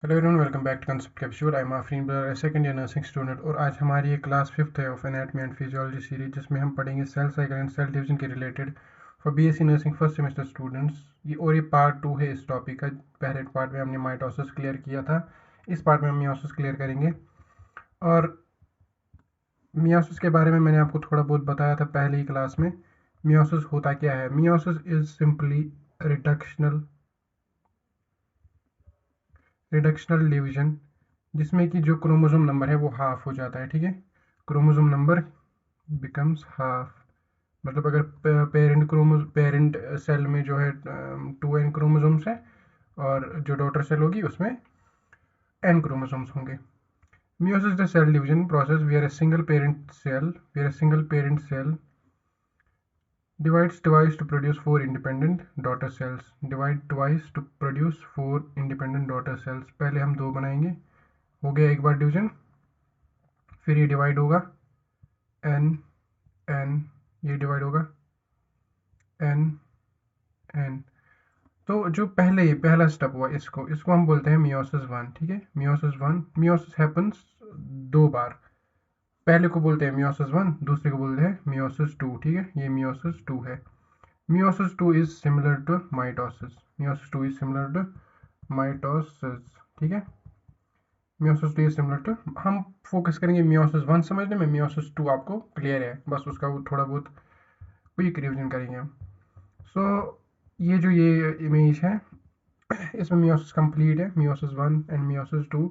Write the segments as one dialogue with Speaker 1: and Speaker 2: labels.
Speaker 1: Hello everyone, welcome back to concept capsule. I am Afreen brother, second year nursing student, और आज हमारी ये class 5th है of anatomy and physiology series, जिसमें हम पढ़ेंगे cell cycle and cell division के related for BSc nursing first semester students. ये पार्ट 2 है इस टॉपिक का। पहले पार्ट में हमने माइटोसिस क्लियर किया था, इस पार्ट में हम मियोसिस क्लियर करेंगे। और मियोसिस के बारे में मैंने आपको थोड़ा बहुत बताया था पहले ही क्लास में। मियोसिस होता क्या है? Meiosis is simply reductional division, जिसमें कि जो क्रोमोसोम नंबर है वो हाफ हो जाता है। ठीक है, क्रोमोसोम नंबर बिकम्स हाफ। मतलब अगर पेरेंट सेल में जो है 2n क्रोमोसोम्स है, और जो डॉटर सेल होगी उसमें n क्रोमोसोम्स होंगे। Meiosis is the cell division process where a single parent cell divides twice to produce four independent daughter cells. Divide twice to produce four independent daughter cells. पहले हम दो बनाएंगे, हो गया एक बार डिवीजन, फिर ये डिवाइड होगा n n, ये डिवाइड होगा n n। तो जो पहला स्टेप हुआ, इसको हम बोलते हैं मियोसिस 1। ठीक है, मियोसिस हैपन्स दो बार। पहले को बोलते हैं मियोसिस 1, दूसरे को बोलते हैं मियोसिस 2। ठीक है, ये मियोसिस 2 है। Meiosis 2 is similar to mitosis. Meiosis 2 is similar to mitosis. ठीक है, मियोसिस 2 इज सिमिलर टू, हम फोकस करेंगे मियोसिस 1 समझने में। मियोसिस 2 आपको क्लियर है, बस उसका वो थोड़ा बहुत क्विक रिविजन करेंगे हम। सो ये इमेज है, इसमें मियोसिस कंप्लीट है। मियोसिस 1 एंड मियोसिस 2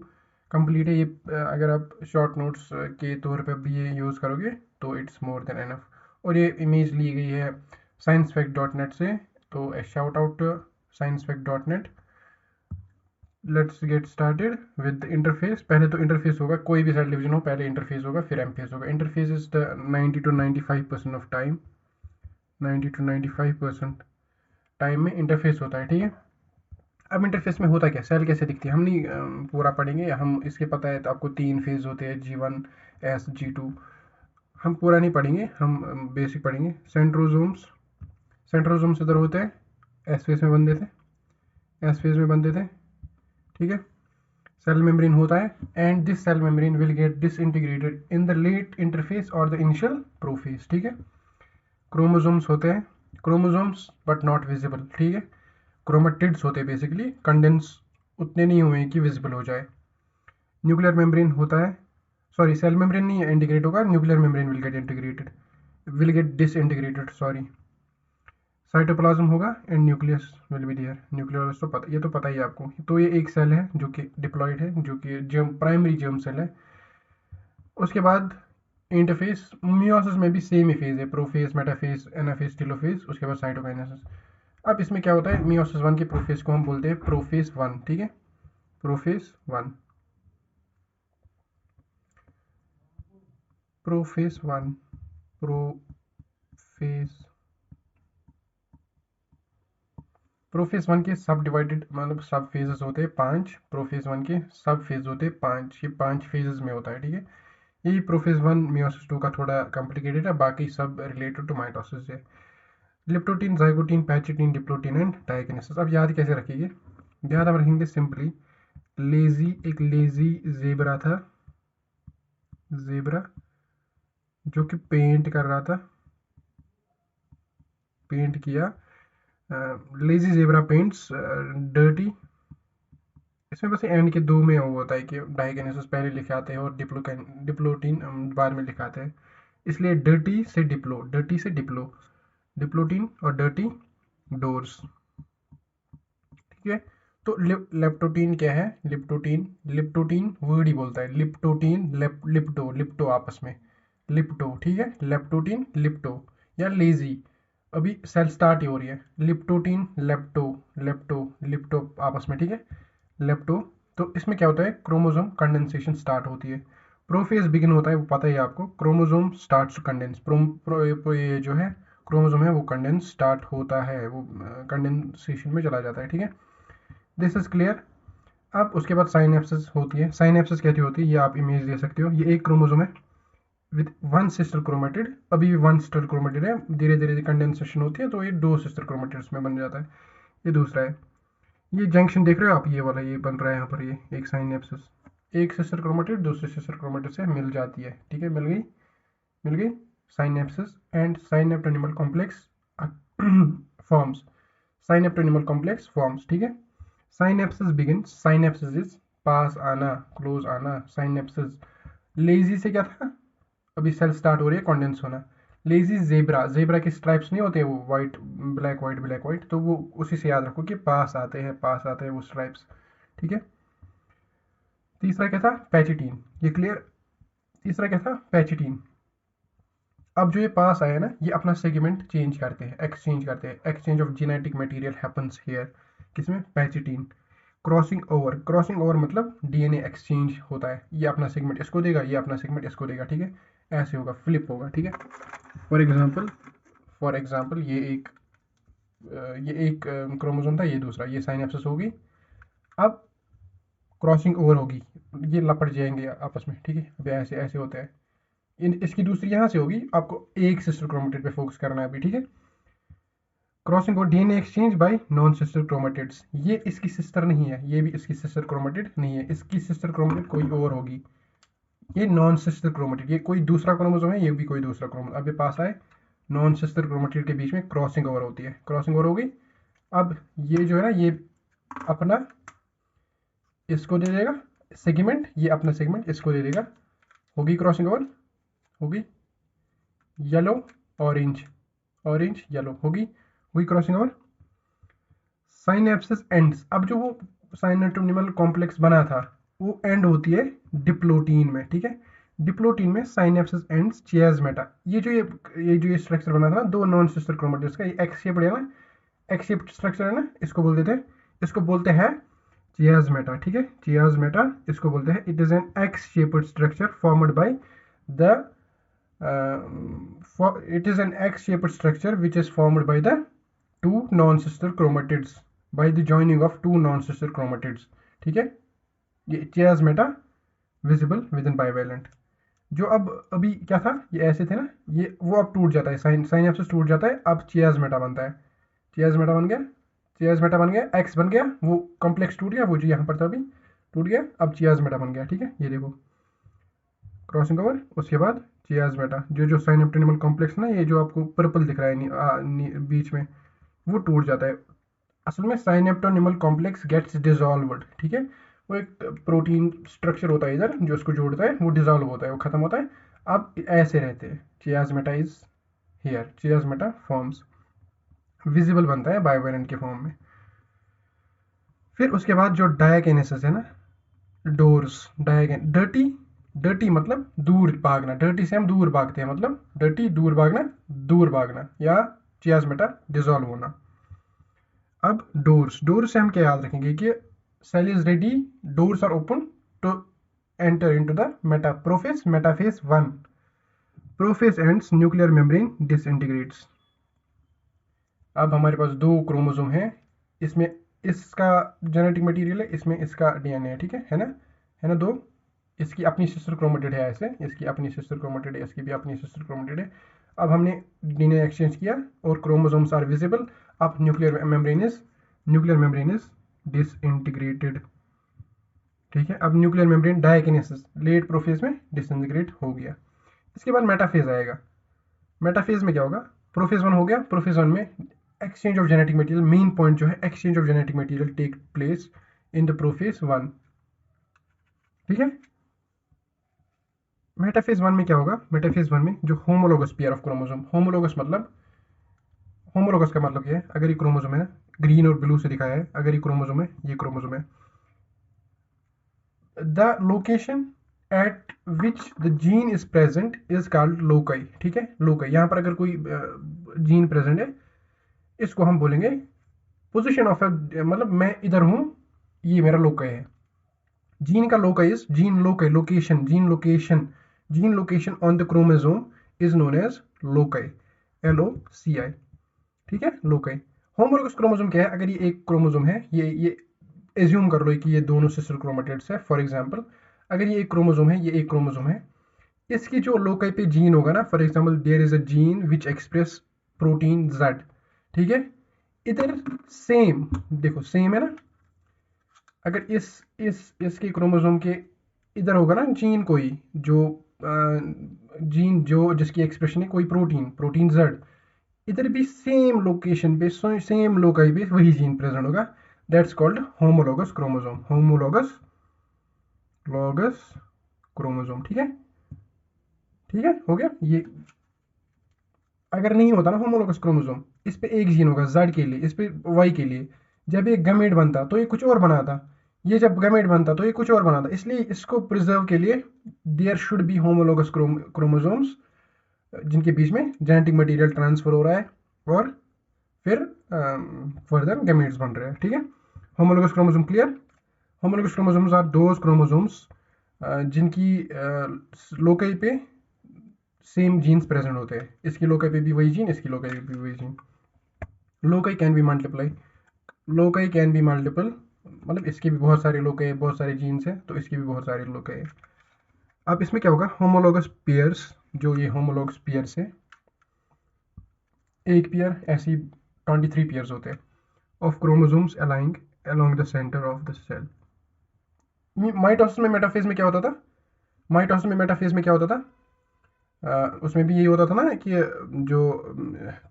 Speaker 1: कंप्लीट है। ये अगर आप शॉर्ट नोट्स के तौर पे भी ये यूज़ करोगे तो इट्स मोर देन एनफ। और ये इमेज ली गई है sciencefect.net से, तो shout out to sciencefect.net। Let's get started with interphase. पहले तो इंटरफेस होगा, कोई भी सेल डिवीजन हो पहले इंटरफेस होगा फिर एम फेस होगा। Interface is the 90 to 95% of time, 90 to 95% time में इंटरफेस होता है। ठीक है, अब इंटरफेस में होता क्या, सेल कैसे दिखती है हम नहीं पूरा पढ़ेंगे। हम इसके पता है तो आपको 3 फेज होते हैं, G1 S G2। हम पूरा नहीं पढ़ेंगे, हम बेसिक पढ़ेंगे। सेंट्रोजोम्स इधर होते हैं, एस फेज में बनते थे। ठीक है, सेल मेम्ब्रेन होता है, and this cell membrane will get disintegrated in the late interphase और द इनिशियल प्रोफेज। ठीक है, क्रोमोसोम्स होते हैं, क्रोमोसोम्स बट नॉट विजिबल। ठीक है, क्रोमेटिड्स होते हैं बेसिकली, कंडेंस उतने नहीं हुए कि विजिबल हो जाए। न्यूक्लियर मेम्ब्रेन होता है, सॉरी सेल मेम्ब्रेन नहीं इंटीग्रेट होगा, nuclear membrane will get disintegrated sorry. Cytoplasm होगा and nucleus will be there. Nucleus तो पता, ये तो पता ही है आपको। तो ये एक सेल है जो कि डिप्लॉयड है, जो कि प्राइमरी जर्म सेल है। उसके बाद इंटरफेस, मियोसिस में भी सेम ही फेज है, प्रोफेज, मेटाफेज, एनाफेज, टेलोफेज, उसके बाद साइटोकाइनेसिस। अब इसमें क्या होता है, मियोसिस 1 के प्रोफेज को हम बोलते हैं प्रोफेज 1। ठीक है, प्रोफेज 1, प्रोफेज 1, प्रोफेज प्रोफेज 1 के सब डिवाइडेड, मतलब सब फेजेस होते हैं 5। प्रोफेज 1 के सब फेज होते हैं 5, ये 5 फेजेस में होता है। ठीक है, यही प्रोफेज 1 मियोसिस 2 का थोड़ा कॉम्प्लिकेटेड है, बाकी सब रिलेटेड टू माइटोसिस है। Leptotene, zygotene, pachytene, diplotene and diakinesis. अब याद कैसे रखेंगे? याद हम रखेंगे सिंपली, एक लेजी जेबरा था, जेबरा जो कि पेंट कर रहा था, पेंट किया, लेजी जेबरा पेंट्स डर्टी। इसमें बस एंड के दो में वो होता है कि डायकिनेसिस पहले लिखाते हैं और डिप्लोटीन बाद में लिखाते हैं, इसलिए डर्टी से डिप्लोटीन और डर्टी डोर्स। ठीक है, तो लेप्टोटीन क्या है? लिप्टोटीन वर्ड ही बोलता है, लिप्टोटीन लिप्टो आपस में, लिप्टो। ठीक है, लेप्टोटीन लिप्टो या लेजी। अभी सेल स्टार्ट ही हो रही है, लिप्टोटीन लेप्टो आपस में। ठीक है, लेप्टो। तो इसमें क्या होता है, क्रोमोसोम कंडेंसेशन स्टार्ट होती है। प्रोफेज बिगिन होता है, वो पता ही है आपको, क्रोमोसोम स्टार्ट्स टू कंडेंस। ये जो है क्रोमोसोम है वो कंडेंस स्टार्ट होता है, वो कंडेंसेशन में चला जाता है। ठीक है, दिस इज क्लियर। अब उसके बाद साइनेप्सिस होती है। साइनेप्सिस कैसी होती है, ये आप इमेज दे सकते हो। ये एक क्रोमोसोम है विद वन सिस्टर क्रोमेटिड, अभी भी वन सिस्टर क्रोमेटिड है, धीरे धीरे कंडेंसेशन होती है तो ये दो सिस्टर क्रोमेटिड्स में बन जाता है। ये दूसरा है, ये जंक्शन देख रहे हो आप, ये वाला ये बन रहा है यहाँ पर, ये एक साइनेप्सिस, एक सिस्टर क्रोमेटिड दूसरे सिस्टर क्रोमेटिड से मिल जाती है, ठीक है, मिल गई synapsis and synaptonemal complex forms, synaptonemal complex forms, ठीक है। साइनेप्सिस बिगिन, साइनेप्सिस इज पास आना, क्लोज आना, साइनेप्सिस। लेजी से क्या था, अभी सेल स्टार्ट हो रही है कॉन्डेंस होना। लेजी जेब्रा, जेब्रा के स्ट्राइप्स नहीं होते वो white black white black white, तो वो उसी से याद रखो कि पास आते हैं वो स्ट्राइप्स, ठीक है। तीसरा क्या था, पैचिटीन, ये क्लियर। तीसरा क्या था, पैचिटीन। अब जो ये पास आया ना, ये अपना सेगमेंट चेंज करते हैं, एक्सचेंज करते हैं, exchange of genetic material happens here, किसमें, पैचिटीन। क्रॉसिंग ओवर मतलब डीएनए एक्सचेंज होता है, ये अपना सेगमेंट इसको देगा, ये अपना सेगमेंट इसको देगा, ठीक है, ऐसे होगा, फ्लिप होगा, ठीक है। फॉर एग्जांपल ये एक क्रोमोसोम था, ये दूसरा, ये साइनेप्सिस होगी, अब क्रॉसिंग ओवर होगी, ये लपट जाएंगे आपस में, ठीक है, अभी ऐसे ऐसे होता है। इसकी दूसरी यहाँ से होगी, आपको एक सिस्टर क्रोमेटिड पे फोकस करना है अभी, ठीक है। क्रॉसिंग और DNA exchange bye non sister chromatids, ये इसकी सिस्टर नहीं है, ये भी इसकी सिस्टर क्रोमेटिड नहीं है, इसकी सिस्टर क्रोमेटिड कोई और होगी, ये नॉन सिस्टर क्रोमेटिड, ये कोई दूसरा क्रोमोसोम है, ये भी कोई दूसरा क्रोमोसोम, अब ये पास आए, नॉन सिस्टर क्रोमेटिड के बीच में क्रॉसिंग ओवर होती है, क्रॉसिंग ओवर होगी। अब ये जो है ना, ये अपना इसको दे देगा सेगमेंट, ये अपना सेगमेंट इसको दे देगा, होगी क्रॉसिंग ओवर, होगी येलो ऑरेंज, ऑरेंज येलो, होगी हुई क्रॉसिंग ओवर। साइनेप्सिस एंड्स, अब जो वो साइनेटोनिमल कॉम्प्लेक्स बना था वो एंड होती है डिप्लोटीन में, ठीक है। डिप्लोटीन में साइनेप्सिस एंड्स चियाज़मेटा, ये जो ये स्ट्रक्चर बना था ना दो नॉन सिस्टर क्रोमेटिड्स का, ये एक्स शेप्ड है ना, एक्स शेप्ड स्ट्रक्चर है ना, इसको बोलते हैं चियाज़मेटा, ठीक है, चियाज़मेटा इसको बोलते हैं। It is an x shaped structure formed by the it is an X-shaped structure which is formed by the two non-sister chromatids, by the joining of two non-sister chromatids, ठीक है। ये chiasmata visible within bivalent, जो अब अभी क्या था, ये ऐसे थे ना, ये वो अब टूट जाता है, साइनेप्सिस टूट जाता है, अब चियाज़मेटा बनता है, चियाज़मेटा बन गया, चियाज़मेटा बन गया, एक्स बन गया, वो कॉम्प्लेक्स टूट गया, वो जो यहाँ पर था अभी टूट गया, अब चियाज़मेटा बन गया, ठीक है। ये देखो क्रॉसिंग ओवर, उसके बाद चियाज़मेटा, जो साइनेप्टोनिमल कॉम्प्लेक्स ना, ये जो आपको पर्पल दिख रहा है बीच में, वो टूट जाता है। असल में साइनेप्टोनिमल कॉम्प्लेक्स गेट्स डिजॉल्व्ड, ठीक है, वो एक प्रोटीन स्ट्रक्चर होता है इधर जो उसको जोड़ता है, वो डिजॉल्व होता है, वो खत्म होता है, अब ऐसे रहते हैं। चियाज़मेटा इज हियर, चियाज़मेटा फॉर्म्स, विजिबल बनता है बायोवेलेंट के फॉर्म में। फिर उसके बाद जो डायकिनेसिस है ना, डोर्स, डायगन, डर्टी, डर्टी मतलब दूर भागना, डर्टी से हम दूर भागते हैं, मतलब डर्टी दूर भागना या चियाज़मेटा डिजॉल्व होना। अब डोर्स से हम क्या याद रखेंगे कि cell is ready, doors are open to enter into the metaprophase, metaphase 1, prophase ends, nuclear membrane disintegrates. अब हमारे पास दो क्रोमोसोम है, इसमें इसका जेनेटिक मटेरियल है, इसमें इसका डीएनए है, ठीक है ना दो, इसकी अपनी सिस्टर क्रोमेटिड है, ऐसे इसकी अपनी सिस्टर क्रोमेटिड है, इसकी भी अपनी सिस्टर क्रोमेटिड है। अब हमने डीएनए एक्सचेंज किया और क्रोमोसोम्स आर विजिबल, अब न्यूक्लियर मेम्ब्रेन इज डिसइंटीग्रेटेड, ठीक है। अब न्यूक्लियर मेम्ब्रेन डायकिनेसिस, लेट प्रोफेज में डिसइंटीग्रेट हो गया। इसके बाद मेटाफेज आएगा, मेटाफेज में क्या होगा, प्रोफेज 1 हो गया, प्रोफेज 1 में exchange of genetic material, main point जो है exchange of genetic material take place in the prophase 1, ठीक है। मेटाफेज 1 में क्या होगा, मेटाफेज 1 में जो homologous pair of chromosome, homologous का मतलब क्या है, अगर ये क्रोमोसोम है ना, ग्रीन और ब्लू से दिखाया है, अगर ये क्रोमोसोम है, ये क्रोमोसोम है, the location eight which the gene is present is called loci, ठीक है, लोकाई। यहाँ पर अगर कोई जीन प्रेजेंट है, इसको हम बोलेंगे पोजिशन ऑफ, मतलब मैं इधर हूँ, ये मेरा लोकाई है। जीन का loci is gene loci, gene location on the chromosome is known as loci, LOCI, ठीक है, लोकाई। होमोलोगस क्रोमोसोम क्या है, अगर ये एक क्रोमोसोम है, ये एज्यूम कर लो कि ये दोनों सिस्टर क्रोमेटिड्स है, फॉर एग्जांपल अगर ये एक क्रोमोसोम है, ये एक क्रोमोसोम है, इसकी जो लोकाई पे जीन होगा ना, for example there is a gene which express protein Z, ठीक है, इधर सेम, देखो सेम है ना, अगर इसके क्रोमोसोम के इधर होगा ना जीन, कोई जो जीन जो जिसकी एक्सप्रेशन है कोई प्रोटीन, प्रोटीन जेड, इधर भी सेम लोकेशन पे सेम लोकाई पे वही जीन प्रेजेंट होगा, that's called homologous chromosome, homologous logos chromosome. ठीक है, ठीक है, हो गया ये। अगर नहीं होता ना होमोलोगस क्रोमोसोम, इस पे एक जीन होगा जेड के लिए, इस पे वाई के लिए, जब ये गमेट बनता तो ये कुछ और बनाता, ये जब गमेट बनता तो ये कुछ और बनाता, इसलिए इसको प्रिजर्व के लिए there should be homologous chromosomes, जिनके बीच में जेनेटिक मटेरियल ट्रांसफर हो रहा है और फिर फर्दर गमेट्स बन रहे हैं। ठीक है, homologous chromosome clear. Homologous chromosomes are those chromosomes जिनकी लोकई पे सेम जीन्स प्रेजेंट होते हैं, इसकी लोकई पे भी वही जीन, इसकी लोकई पे भी वही जीन। Loci can be multiply, loci can be multiple, मतलब इसके भी बहुत सारे लोकई है, बहुत सारे जीन्स हैं, तो इसकी भी बहुत सारे लोकई है। अब इसमें क्या होगा, होमोलोगस पेयर्स, जो ये होमोलोगस पेयर्स है, एक पेयर ऐसी 23 पेयर्स होते हैं of chromosomes aligning along the centre of the cell. Mitosis में मेटाफेज में क्या होता था, माइटोसिस में मेटाफेज में क्या होता था, उसमें भी यही होता था ना कि जो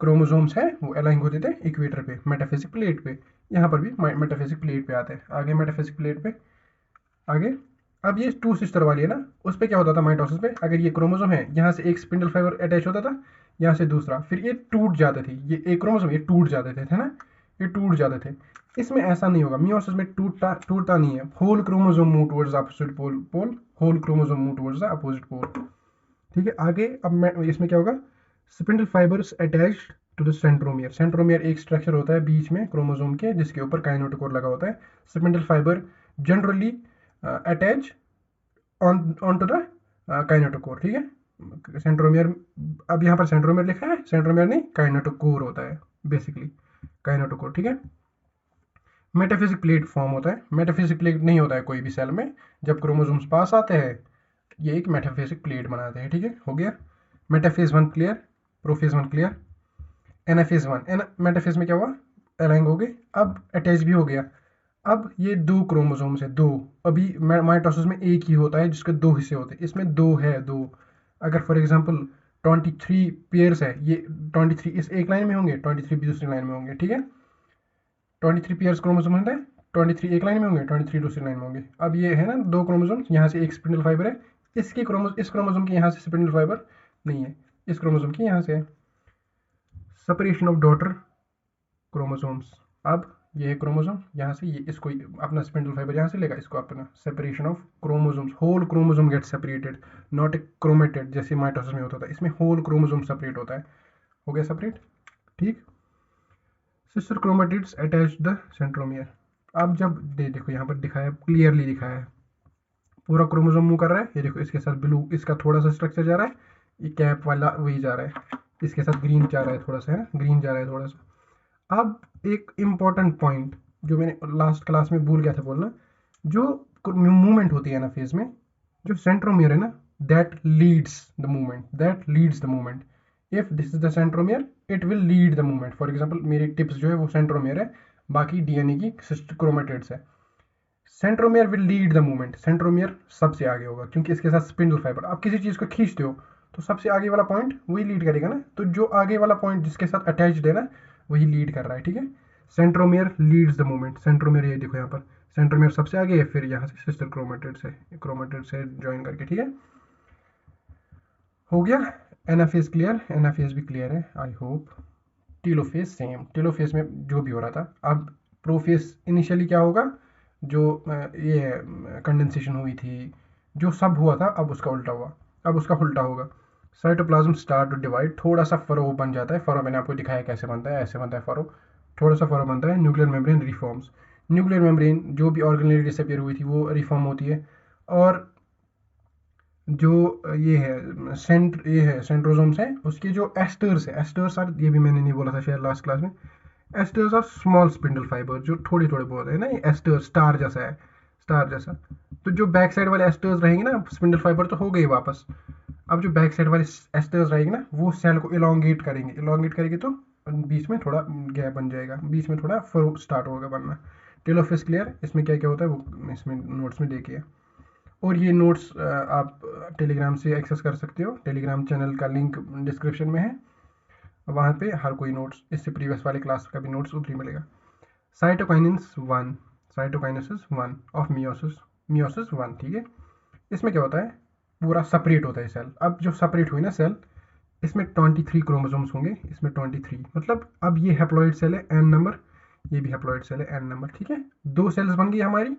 Speaker 1: क्रोमोसोम्स हैं वो अलाइन होते थे इक्वेटर पे, मेटाफिजिक प्लेट पे। यहाँ पर भी मेटाफिजिक प्लेट पे आते हैं, आगे मेटाफिजिक प्लेट पे आगे। अब ये टू सिस्टर वाली है ना, उस पर क्या होता था माइटोसिस पे, अगर ये क्रोमोसोम है, यहाँ से एक स्पिंडल फाइबर अटैच होता था, यहाँ से दूसरा, फिर ये टूट जाते थे, ये एक क्रोमोसोम ये टूट जाते थे, है ना, ये टूट जाते थे। इसमें ऐसा नहीं होगा, मियोसिस में टूटता नहीं है, whole chromosome move towards opposite pole, whole chromosome move towards the opposite pole. ठीक है, आगे अब मैं इसमें क्या होगा, spindle fibres attached to the centromere. Centromere एक स्ट्रक्चर होता है बीच में क्रोमोसोम के, जिसके ऊपर काइनेटोकोर लगा होता है। Spindle fibre generally attach on to the kinetochore. ठीक है, सेंट्रोमियर, अब यहाँ पर सेंट्रोमियर लिखा है, सेंट्रोमियर नहीं काइनेटोकोर होता है बेसिकली, काइनेटोकोर। ठीक है, मेटाफिजिक प्लेट फॉर्म होता है, मेटाफिजिक प्लेट नहीं होता है कोई भी सेल में, जब क्रोमोसोम्स पास आते हैं ये एक मेटाफिजिक प्लेट बनाते हैं। ठीक है, हो गया, metaphase one clear, prophase one clear. Anaphase one, metaphase में क्या हुआ, अलाइन हो गए, अब अटैच भी हो गया। अब ये दो क्रोमोसोम्स है, दो, अभी माइटोसिस में एक ही होता है जिसके दो हिस्से होते हैं, इसमें दो है, दो। अगर फॉर एग्जांपल 23 पेयर्स है, ये 23 इस एक लाइन में होंगे, 23 भी दूसरी लाइन में होंगे। ठीक है, 23 पेयर्स क्रोमोसोम होता है, 23 एक लाइन में होंगे, 23 दूसरी लाइन में होंगे। अब ये है ना दो क्रोमोसोम, यहाँ से एक स्पिंडल फाइबर है, इस क्रोमोसोम के यहाँ से स्पिंडल फाइबर नहीं है, इस क्रोमोसोम की यहाँ से है। सेपरेशन ऑफ डॉटर क्रोमोसोम्स, अब ये है क्रोमोसोम, यहाँ से ये इसको अपना स्पिंडल फाइबर यहाँ से लेगा, इसको अपना separation of chromosomes, whole chromosome get separated, not a chromatid जैसे माइटोसिस में होता था, इसमें होल क्रोमोसोम सेपरेट होता है। हो गया सेपरेट, ठीक। Sister chromatids attach the centromere. अब जब देखो यहाँ पर दिखाया, क्लियरली दिखाया है, पूरा क्रोमोसोम मूव कर रहा है, ये देखो इसके साथ ब्लू, इसका थोड़ा सा स्ट्रक्चर जा रहा है, ये कैप वाला वही जा रहा है, इसके साथ ग्रीन जा रहा है थोड़ा सा, है ग्रीन जा रहा है थोड़ा सा। अब एक इम्पॉर्टेंट पॉइंट जो मैंने लास्ट क्लास में भूल गया था बोलना, जो मूवमेंट होती है ना फेज में, जो सेंट्रोमियर है ना, that leads the movement, that leads the movement. If this is the centromere it will lead the movement. For example मेरी टिप्स जो है वो सेंट्रोमियर है, बाकी डीएनए की क्रोमेटिड्स है। Centromere will lead the movement, centromere सबसे आगे होगा क्योंकि इसके साथ स्पिंडल फाइबर, आप किसी चीज को खींचते हो तो सबसे आगे वाला पॉइंट वही लीड करेगा ना, तो जो आगे वाला पॉइंट जिसके साथ अटैच्ड है ना वही लीड कर रहा है। ठीक है, centromere leads the movement, centromere ये देखो यहाँ पर, सेंट्रोमियर सबसे आगे है, फिर यहाँ से सिस्टर क्रोमेटिड से ज्वाइन करके। ठीक है, हो गया। एनाफेज क्लियर, एनाफेज भी क्लियर है I hope. Telophase same, telophase में जो भी हो रहा था। अब प्रोफेज इनिशियली क्या होगा, जो ये कंडेंसेशन हुई थी, जो सब हुआ था, अब उसका उल्टा हुआ, अब उसका उल्टा होगा। साइटोप्लाज्म स्टार्ट टू डिवाइड, थोड़ा सा फरो बन जाता है, फरो मैंने आपको दिखाया कैसे बनता है, ऐसे बनता है फरो, थोड़ा सा फरो बनता है। Nuclear membrane reforms, nuclear membrane जो भी ऑर्गेनेली डिसअपियर हुई थी वो रिफॉर्म होती है। और जो ये है ये है सेंट्रोसोम्स है, उसके जो एस्टर्स है, एस्टर्स आर, ये भी मैंने नहीं बोला था शायद लास्ट क्लास में, asters are small spindle fibre, जो थोड़े थोड़े बहुत है ना, ये एस्टर स्टार जैसा है, स्टार जैसा। तो जो बैक साइड वाले एस्टर्स रहेंगे ना, स्पिंडल फाइबर तो हो गई वापस, अब जो बैक साइड वाले एस्टर्स रहेंगे ना वो सेल को इलोंगेट करेंगे, इलोंगेट करेंगे तो बीच में थोड़ा गैप बन जाएगा, बीच में थोड़ा फ्रो स्टार्ट होगा बनना। टेलोफेज क्लियर, इसमें क्या क्या होता है वो इसमें नोट्स में देखिए। और ये नोट्स आप टेलीग्राम से एक्सेस कर सकते हो, टेलीग्राम चैनल का लिंक डिस्क्रिप्शन में है, वहाँ पे हर कोई नोट्स, इससे प्रीवियस वाले क्लास का भी नोट्स उधर ही मिलेगा। साइटोकाइनेसिस 1, साइटोकाइनेसिस 1 ऑफ मियोसिस 1, ठीक है। इसमें क्या होता है, पूरा सेपरेट होता है सेल। अब जो सेपरेट हुई ना सेल, इसमें 23 क्रोमोसोम्स होंगे, इसमें 23, मतलब अब ये हैप्लॉइड सेल है n नंबर, ये भी हैप्लॉइड सेल है n नंबर, ठीक है। 2 सेल्स बन गई हमारी।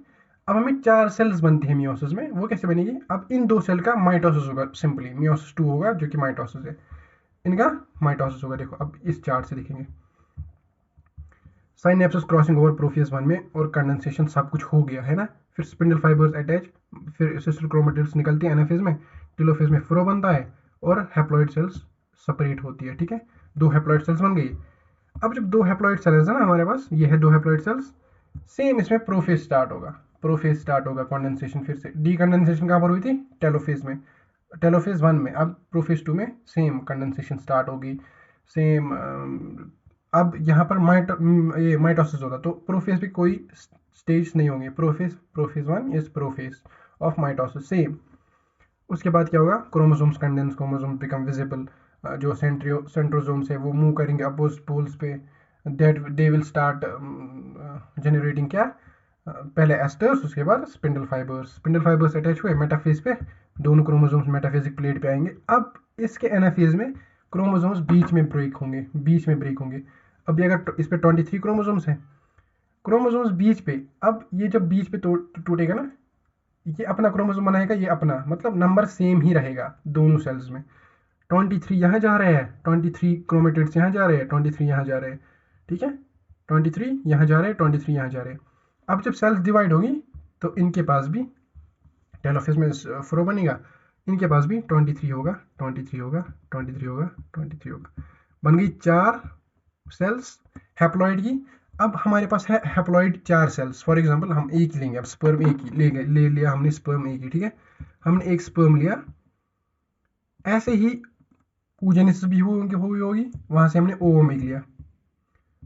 Speaker 1: अब हमें 4 सेल्स बनती है मियोसिस में, वो कैसे बनेगी, अब इन 2 सेल का माइटोसिस होगा, सिंपली मियोसिस 2 होगा जो कि माइटोसिस है, इनका माइटोसिस होगा। देखो अब इस चार्ट से देखेंगे, साइनेप्सिस क्रॉसिंग ओवर प्रोफेज 1 में, और कंडेंसेशन सब कुछ हो गया है ना। फिर स्पिंडल फाइबर्स अटैच, फिर सिस्टर क्रोमेटिड्स निकलती है एनाफेज में, टेलोफेज में फ्रो बनता है, और हैप्लॉइड सेल्स सेपरेट होती है, ठीक है। 2 हैप्लॉइड सेल्स बन गई। अब जब 2 हैप्लॉइड सेल्स है ना हमारे पास, ये है 2 हैप्लॉइड सेल्स, सेम इसमें प्रोफेज स्टार्ट होगा, प्रोफेज स्टार्ट होगा, कंडेंसेशन फिर से, डीकंडेंसेशन कहाँ पर हुई थी, टेलोफेज में, टेलोफेज 1 में। अब प्रोफेज 2 में सेम कंडेंसेशन स्टार्ट होगी, सेम। अब यहाँ पर ये माइटोसिस होगा, तो प्रोफेज भी कोई स्टेज नहीं होंगे, prophase 1 is prophase of mitosis, same. उसके बाद क्या होगा, chromosomes condense, chromosomes become visible, जो सेंट्रोसोम्स है वो मूव करेंगे अपोजिट पोल्स पे, that they will start generating क्या, पहले एस्टर्स, उसके बाद स्पिंडल फाइबर्स अटैच हुए मेटाफेज पे, दोनों क्रोमोसोम्स मेटाफेजिक प्लेट पे आएंगे। अब इसके एनाफेज में क्रोमोसोम्स बीच में ब्रेक होंगे। अब ये अगर इस पे 23 क्रोमोसोम्स हैं, क्रोमोसोम्स बीच पे, अब ये जब बीच पे टूटेगा ना, ये अपना क्रोमोसोम बनाएगा, ये अपना, मतलब नंबर सेम ही रहेगा दोनों सेल्स में। 23 यहाँ जा रहे हैं, 23 क्रोमेटिड्स यहाँ जा रहे हैं, 23 यहाँ जा रहे हैं, ठीक है। 23 यहाँ जा रहे हैं, 23 यहाँ जा रहे हैं। अब जब सेल्स डिवाइड होगी तो इनके पास भी टेलोफेज में फ्रो बनेगा, इनके पास भी 23 होगा, 23 होगा, 23 होगा, 23 होगा, बन गई 4 सेल्स हैप्लॉइड की। अब हमारे पास है हैप्लॉइड 4 सेल्स, फॉर एग्जांपल हम एक ही लेंगे, अब स्पर्म एक ही ले लिया हमने, स्पर्म एक ही, ठीक है। हमने एक स्पर्म लिया, ऐसे ही oogenesis भी हुई होगी, वहां से हमने ओवम एक लिया,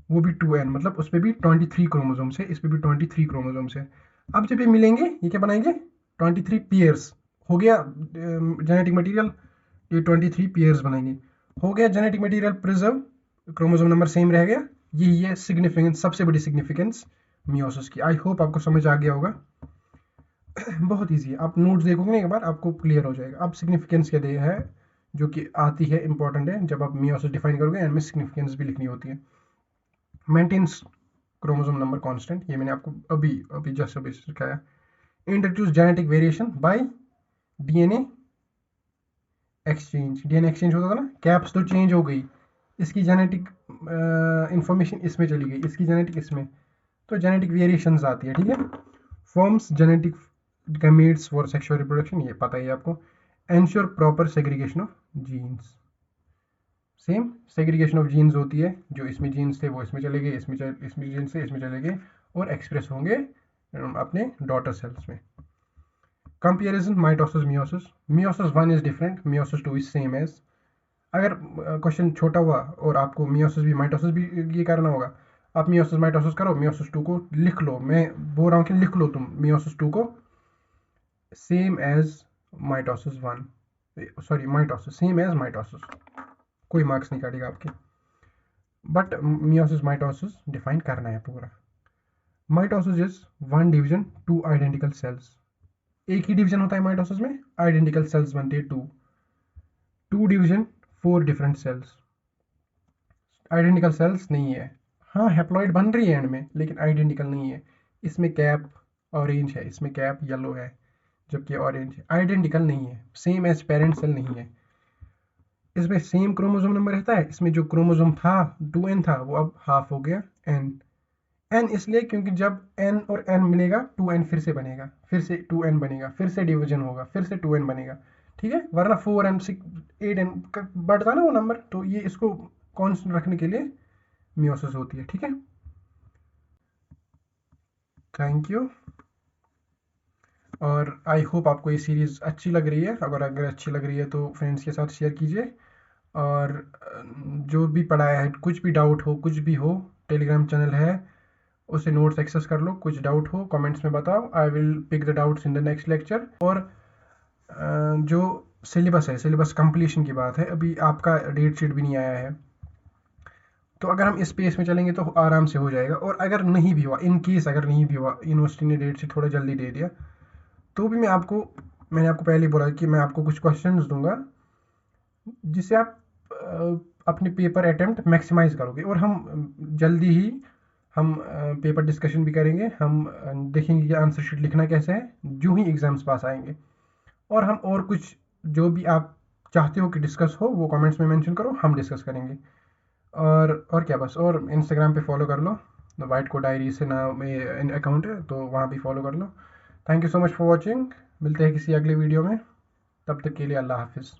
Speaker 1: वो भी 2n, मतलब उस पर भी 23 क्रोमोसोम्स है, इस पर भी 23 क्रोमोसोम्स है। अब जब ये मिलेंगे, ये क्या बनाएंगे, 23 पेयर्स, हो गया जेनेटिक मटेरियल, ये 23 पेयर्स बनाएंगे, हो गया genetic material preserve, chromosome number same रह गया। यही है सिग्निफिकेंस, सबसे बड़ी सिग्निफिकेंस मियोसिस की। आई होप आपको समझ आ गया होगा। बहुत ईजी है, आप नोट्स देखोगे ना एक बार, आपको क्लियर हो जाएगा। अब सिग्निफिकेंस क्या दे है, जो कि आती है, इंपॉर्टेंट है, जब आप मियोसिस डिफाइन करोगे एंड में सिग्निफिकेंस भी लिखनी होती है। मेंटेन्स क्रोमोसोम नंबर कांस्टेंट, ये मैंने आपको अभी जस्ट अभी सिखाया। Introduce genetic variation bye DNA exchange, DNA exchange होता था ना, कैप्स तो चेंज हो गई, इसकी जेनेटिक इंफॉर्मेशन इसमें चली गई, इसकी जेनेटिक इसमें, तो जेनेटिक वेरिएशंस आती है, ठीक है। Forms genetic gametes for sexual reproduction, ये पता ही है आपको। Ensure proper segregation of genes, same segregation of genes होती है, जो इसमें जीन्स थे वो इसमें चले गए, इसमें जीन्स थे इसमें चले गए, और एक्सप्रेस होंगे अपने डॉटर सेल्स में। Comparison mitosis meiosis, meiosis 1 is different, meiosis 2 is same as. अगर क्वेश्चन छोटा हुआ और आपको मियोसिस भी माइटोसिस भी ये करना होगा, आप मियोसिस माइटोसिस करो, मियोसिस 2 को लिख लो, मैं बोल रहा हूँ कि लिख लो तुम मियोसिस 2 को same as mitosis 1, sorry mitosis same as mitosis, कोई मार्क्स नहीं काटेगा आपके, बट मियोसिस माइटोसिस डिफाइन करना है पूरा। Mitosis is 1 division 2 identical sales, एक ही डिवीजन होता है माइटोसिस में, आइडेंटिकल सेल्स बनते हैं 2 division 4 different cells, identical sales नहीं है। हाँ हैप्लॉइड बन रही है एंड में, लेकिन आइडेंटिकल नहीं है। इसमें कैप ऑरेंज है, इसमें कैप येलो है, जबकि ऑरेंज है, आइडेंटिकल नहीं है, सेम एज पेरेंट सेल नहीं है। इसमें सेम क्रोमोसोम नंबर रहता है, इसमें जो क्रोमोसोम था 2n था, वो अब हाफ हो गया n इसलिए क्योंकि जब n और n मिलेगा 2n फिर से बनेगा, फिर से 2n बनेगा, फिर से डिवीजन होगा, फिर से 2n बनेगा, ठीक है। वरना 4n 8n बढ़ता ना वो नंबर, तो ये इसको कांस्टेंट रखने के लिए मियोसिस होती है, ठीक है। थैंक यू, और आई होप आपको ये सीरीज़ अच्छी लग रही है। अगर अच्छी लग रही है तो फ्रेंड्स के साथ शेयर कीजिए, और जो भी पढ़ाया है, कुछ भी डाउट हो, कुछ भी हो, टेलीग्राम चैनल है, उससे नोट्स एक्सेस कर लो। कुछ डाउट हो कमेंट्स में बताओ, I will pick the doubts in the next lecture. और जो सिलेबस है, सिलेबस कंप्लीशन की बात है, अभी आपका डेट शीट भी नहीं आया है, तो अगर हम इस पेस में चलेंगे तो आराम से हो जाएगा। और अगर नहीं भी हुआ, इन केस अगर नहीं भी हुआ, यूनिवर्सिटी ने डेट शीट थोड़ा जल्दी दे दिया, तो भी मैंने आपको पहले ही बोला कि मैं आपको कुछ क्वेश्चंस दूंगा जिससे आप अपने पेपर अटेम्प्ट मैक्सिमाइज करोगे। और हम जल्दी ही हम पेपर डिस्कशन भी करेंगे। हम देखेंगे कि आंसर शीट लिखना कैसे है जो ही एग्ज़ाम्स पास आएंगे। और हम और कुछ जो भी आप चाहते हो कि डिस्कस हो वो कमेंट्स में मेंशन करो, हम डिस्कस करेंगे। और क्या, बस। और इंस्टाग्राम पे फॉलो कर लो, वाइट को डायरी से नाम अकाउंट है, तो वहाँ भी फॉलो कर लो। Thank you so much for watching. मिलते हैं किसी अगले वीडियो में, तब तक के लिए अल्लाह हाफिज़।